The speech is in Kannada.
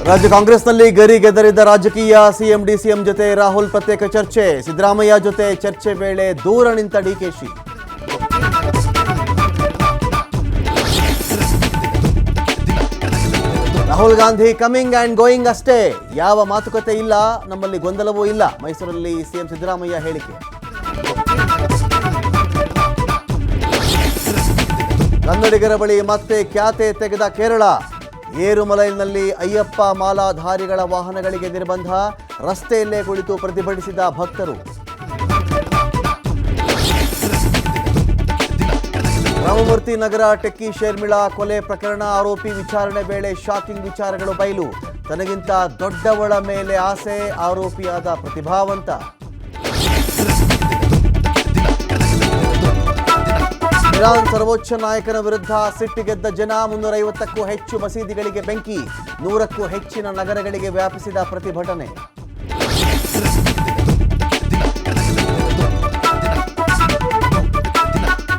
ರಾಜ್ಯ ಕಾಂಗ್ರೆಸ್ನಲ್ಲಿ ಗರಿಗೆದರಿದ ರಾಜಕೀಯ. ಸಿಎಂ ಡಿಸಿಎಂ ಜೊತೆ ರಾಹುಲ್ ಪ್ರತ್ಯೇಕ ಚರ್ಚೆ. ಸಿದ್ದರಾಮಯ್ಯ ಜೊತೆ ಚರ್ಚೆ ವೇಳೆ ದೂರ ನಿಂತ DKShi. Rahul Gandhi coming and going ಅಷ್ಟೇ, ಯಾವ ಮಾತುಕತೆ ಇಲ್ಲ, ನಮ್ಮಲ್ಲಿ ಗೊಂದಲವೂ ಇಲ್ಲ. ಮೈಸೂರಲ್ಲಿ ಸಿಎಂ ಸಿದ್ದರಾಮಯ್ಯ ಹೇಳಿಕೆ. ಕನ್ನಡಿಗರ ಬಳಿ ಮತ್ತೆ ಖ್ಯಾತೆ ತೆಗೆದ ಕೇರಳ. ಏರುಮಲೈನಲ್ಲಿ ಅಯ್ಯಪ್ಪ ಮಾಲಾಧಾರಿಗಳ ವಾಹನಗಳಿಗೆ ನಿರ್ಬಂಧ. ರಸ್ತೆಯಲ್ಲೇ ಕುಳಿತು ಪ್ರತಿಭಟಿಸಿದ ಭಕ್ತರು. ರಾಮಮೂರ್ತಿ ನಗರ ಟೆಕ್ಕಿ ಶರ್ಮಿಳಾ ಕೊಲೆ ಪ್ರಕರಣ. ಆರೋಪಿ ವಿಚಾರಣೆ ವೇಳೆ ಶಾಕಿಂಗ್ ವಿಚಾರಗಳು ಬಯಲು. ತನಗಿಂತ ದೊಡ್ಡವಳ ಮೇಲೆ ಆಸೆ, ಆರೋಪಿಯಾದ ಪ್ರತಿಭಾವಂತ. ಇರಾನ್ ಸರ್ವೋಚ್ಚ ನಾಯಕನ ವಿರುದ್ಧ ಸಿಟ್ಟಿಗೆದ್ದ ಜನ. 350ಕ್ಕೂ ಹೆಚ್ಚು ಮಸೀದಿಗಳಿಗೆ ಬೆಂಕಿ. 100ಕ್ಕೂ ಹೆಚ್ಚಿನ ನಗರಗಳಿಗೆ ವ್ಯಾಪಿಸಿದ ಪ್ರತಿಭಟನೆ.